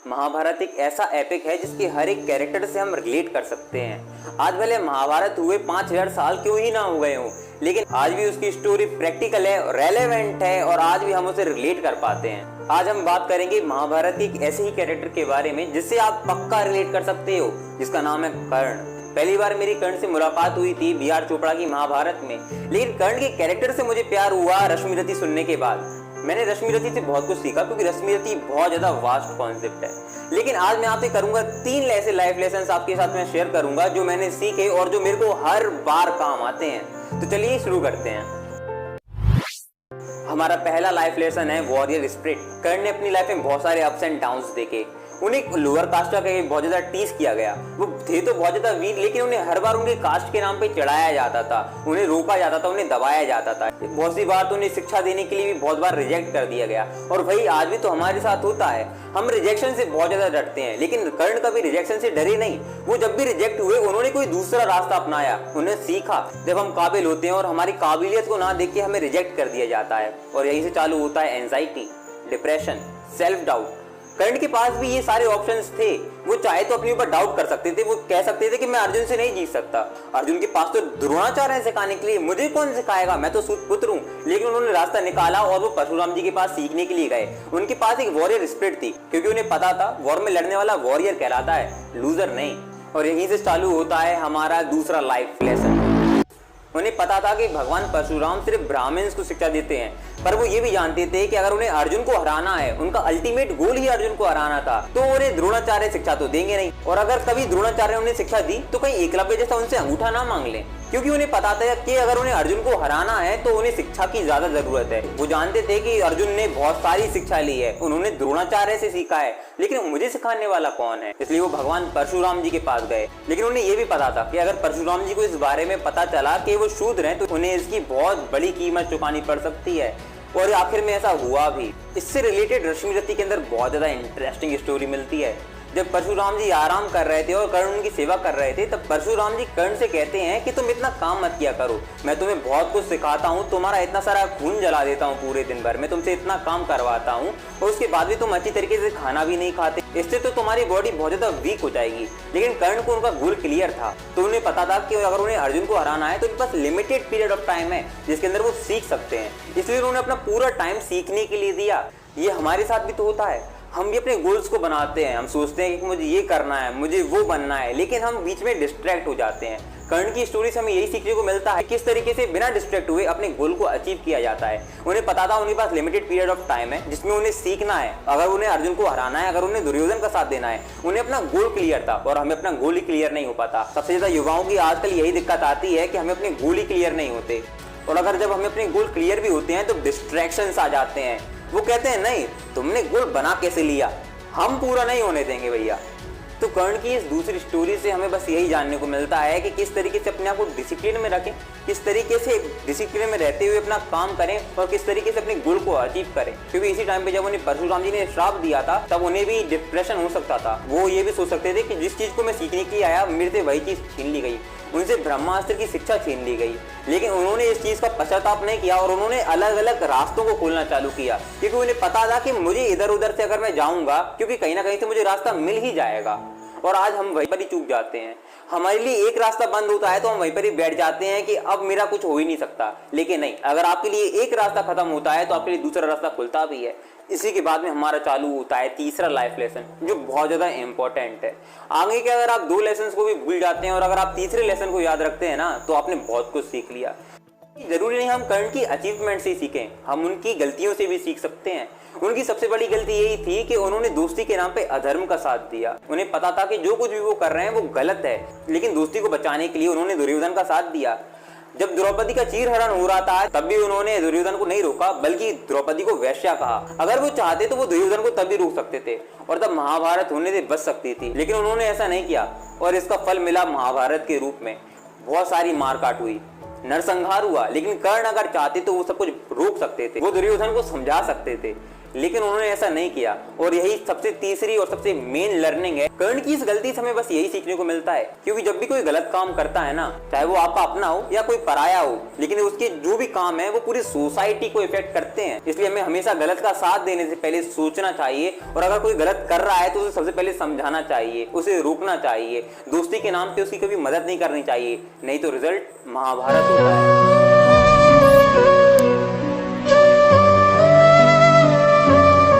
महाभारत एक ऐसा एपिक है जिसके हर एक कैरेक्टर से हम रिलेट कर सकते हैं। आज भले महाभारत हुए 5000 साल क्यों ही ना हो गए हों, लेकिन आज भी उसकी स्टोरी प्रैक्टिकल है, रेलेवेंट है और आज भी हम उसे रिलेट कर पाते हैं। आज हम बात करेंगे महाभारत के एक ऐसे ही कैरेक्टर के बारे में जिससे आप पक्का रिलेट कर सकते हो, जिसका नाम है कर्ण। पहली बार मेरी कर्ण से मुलाकात हुई थी बी.आर. चोपड़ा की महाभारत में, लेकिन कर्ण के कैरेक्टर से मुझे प्यार हुआ रश्मिरथी सुनने के बाद। मैंने रश्मिरथी से बहुत कुछ सीखा क्योंकि रश्मिरथी बहुत ज्यादा वास्ट कॉन्सेप्ट है। लेकिन आज मैं आपसे करूंगा 3 ऐसे लाइफ लेसन आपके साथ में शेयर करूंगा जो मैंने सीखे और जो मेरे को हर बार काम आते हैं। तो चलिए शुरू करते हैं। हमारा पहला लाइफ लेसन है वॉरियर स्पिरिट। कर्ण ने अपनी लाइफ में बहुत सारे अप्स एंड डाउन्स देखे। उन्हें लोअर कास्ट का बहुत ज्यादा टीज किया गया। वो थे तो बहुत ज्यादा वीर, लेकिन उन्हें हर बार उनके कास्ट के नाम पे चढ़ाया जाता था, उन्हें रोका जाता था, उन्हें दबाया जाता था। बहुत सी बार तो उन्हें शिक्षा देने के लिए भी बहुत बार रिजेक्ट कर दिया गया। और वही आज भी तो हमारे साथ होता है। हम रिजेक्शन से बहुत ज्यादा डरते हैं, लेकिन कर्ण कभी रिजेक्शन से डरे नहीं। वो जब भी रिजेक्ट हुए उन्होंने कोई दूसरा रास्ता अपनाया, उन्हें सीखा। जब हम काबिल होते हैं और हमारी काबिलियत को ना देख के हमें रिजेक्ट कर दिया जाता है, और यहीं से चालू होता है एंजाइटी, डिप्रेशन, सेल्फ डाउट। कर्ण के पास भी ये सारे ऑप्शंस थे। वो चाहे तो अपने ऊपर डाउट कर सकते थे, वो कह सकते थे कि मैं अर्जुन से नहीं जीत सकता। अर्जुन के पास तो द्रोणाचार्य है सिखाने के लिए, मुझे कौन सिखाएगा, मैं तो सूत पुत्र हूँ। लेकिन उन्होंने रास्ता निकाला और वो परशुराम जी के पास सीखने के लिए गए। उनके पास एक वॉरियर स्पिरिट थी, क्योंकि उन्हें पता था वॉर में लड़ने वाला वॉरियर कहलाता है, लूजर नहीं। और यहीं से चालू होता है हमारा दूसरा लाइफ लेसन। उन्हें पता था कि भगवान परशुराम सिर्फ ब्राह्मण्स को शिक्षा देते हैं, पर वो ये भी जानते थे कि अगर उन्हें अर्जुन को हराना है, उनका अल्टीमेट गोल ही अर्जुन को हराना था, तो उन्हें द्रोणाचार्य शिक्षा तो देंगे नहीं। और अगर कभी द्रोणाचार्य ने उन्हें शिक्षा दी तो कहीं एकलव्य जैसा उनसे अंगूठा ना मांग लें, क्योंकि उन्हें पता था कि अगर उन्हें अर्जुन को हराना है तो उन्हें शिक्षा की ज्यादा जरूरत है। वो जानते थे कि अर्जुन ने बहुत सारी शिक्षा ली है, उन्होंने द्रोणाचार्य से सीखा है, लेकिन मुझे सिखाने वाला कौन है। इसलिए वो भगवान परशुराम जी के पास गए। लेकिन उन्हें यह भी पता था कि अगर परशुराम जी को इस बारे में पता चला कि वो शूद्र हैं, तो उन्हें इसकी बहुत बड़ी कीमत चुकानी पड़ सकती है। और आखिर में ऐसा हुआ भी। इससे रिलेटेड रश्मिरथी के अंदर बहुत ज्यादा इंटरेस्टिंग स्टोरी मिलती है। जब परशुराम जी आराम कर रहे थे और कर्ण उनकी सेवा कर रहे थे, तब परशुराम जी कर्ण से कहते हैं कि तुम इतना काम मत किया करो, मैं तुम्हें बहुत कुछ सिखाता हूँ, तुम्हारा इतना सारा खून जला देता हूँ पूरे दिन भर, मैं तुमसे इतना काम करवाता हूँ और उसके बाद भी तुम अच्छी तरीके से खाना भी नहीं खाते, इससे तो तुम्हारी बॉडी बहुत ज्यादा वीक हो जाएगी। लेकिन कर्ण को उनका गोल क्लियर था, तो उन्हें पता था कि अगर उन्हें अर्जुन को हराना है तो उनके पास लिमिटेड पीरियड ऑफ टाइम है जिसके अंदर वो सीख सकते हैं। इसलिए उन्होंने अपना पूरा टाइम सीखने के लिए दिया। ये हमारे साथ भी तो होता है। हम भी अपने गोल्स को बनाते हैं, हम सोचते हैं कि मुझे ये करना है, मुझे वो बनना है, लेकिन हम बीच में डिस्ट्रैक्ट हो जाते हैं। कर्ण की स्टोरी से हमें यही सीखने को मिलता है किस तरीके से बिना डिस्ट्रैक्ट हुए अपने गोल को अचीव किया जाता है। उन्हें पता था उनके पास लिमिटेड पीरियड ऑफ टाइम है जिसमें उन्हें सीखना है। अगर उन्हें अर्जुन को हराना है, अगर उन्हें दुर्योधन का साथ देना है, उन्हें अपना गोल क्लियर था। और हमें अपना गोल ही क्लियर नहीं हो पाता। सबसे ज्यादा युवाओं की आजकल यही दिक्कत आती है कि हमें अपने गोल ही क्लियर नहीं होते। और अगर जब हमें अपने गोल क्लियर भी होते हैं तो डिस्ट्रैक्शंस आ जाते हैं। वो कहते हैं नहीं, तुमने गोल बना कैसे लिया, हम पूरा नहीं होने देंगे भैया। तो कर्ण की इस दूसरी स्टोरी से हमें बस यही जानने को मिलता है कि किस तरीके से अपने आप को डिसिप्लिन में रखें, किस तरीके से डिसिप्लिन में रहते हुए अपना काम करें और किस तरीके से अपने गोल को अचीव करें। क्योंकि इसी टाइम पे जब उन्हें परशुराम जी ने श्राप दिया था, तब उन्हें भी डिप्रेशन हो सकता था। वो ये भी सोच सकते थे कि जिस चीज को मैं सीखने के लिए आया, मेरे से वही चीज छीन ली गई, उनसे ब्रह्मास्त्र की शिक्षा छीन ली गई। लेकिन उन्होंने इस चीज का पश्चाताप नहीं किया और उन्होंने अलग अलग रास्तों को खोलना चालू किया, क्योंकि उन्हें पता था कि मुझे इधर उधर से अगर मैं जाऊंगा, क्योंकि कहीं ना कहीं से मुझे रास्ता मिल ही जाएगा। और आज हम वहीं पर ही चूक जाते हैं। हमारे लिए एक रास्ता बंद होता है तो हम वहीं पर ही बैठ जाते हैं कि अब मेरा कुछ हो ही नहीं सकता। लेकिन नहीं, अगर आपके लिए एक रास्ता खत्म होता है तो आपके लिए दूसरा रास्ता खुलता भी है। इसी के बाद में हमारा चालू होता है तीसरा लाइफ लेसन, जो बहुत ज्यादा इंपॉर्टेंट है। आगे के अगर आप 2 लेसन को भी भूल जाते हैं और अगर आप तीसरे लेसन को याद रखते हैं ना, तो आपने बहुत कुछ सीख लिया। जरूरी नहीं हम कर्ण की अचीवमेंट से सीखें, हम उनकी गलतियों से भी सीख सकते हैं। उनकी सबसे बड़ी गलती यही थी कि उन्होंने दोस्ती के नाम पे अधर्म का साथ दिया। उन्हें पता था कि जो कुछ भी वो कर रहे हैं वो गलत है, लेकिन दोस्ती को बचाने के लिए उन्होंने दुर्योधन का साथ दिया। जब द्रौपदी का चीरहरण हो रहा था, तब भी उन्होंने दुर्योधन को नहीं रोका, बल्कि द्रौपदी को वैश्या कहा। अगर वो चाहते तो वो दुर्योधन को तब भी रोक सकते थे और तब महाभारत होने से बच सकती थी, लेकिन उन्होंने ऐसा नहीं किया और इसका फल मिला महाभारत के रूप में। बहुत सारी मारकाट हुई, नरसंहार हुआ, लेकिन कर्ण अगर चाहते तो वो सब कुछ रोक सकते थे, वो दुर्योधन को समझा सकते थे। लेकिन उन्होंने ऐसा नहीं किया। और यही सबसे तीसरी और सबसे मेन लर्निंग है। कर्ण की इस गलती से हमें बस यही सीखने को मिलता है, क्योंकि जब भी कोई गलत काम करता है ना, चाहे वो आपका अपना हो या कोई पराया हो, लेकिन उसके जो भी काम है वो पूरी सोसाइटी को इफेक्ट करते हैं। इसलिए हमें हमेशा गलत का साथ देने से पहले सोचना चाहिए, और अगर कोई गलत कर रहा है तो उसे सबसे पहले समझाना चाहिए, उसे रोकना चाहिए। दोस्ती के नाम पे उसकी कभी मदद नहीं करनी चाहिए, नहीं तो रिजल्ट महाभारत होता है।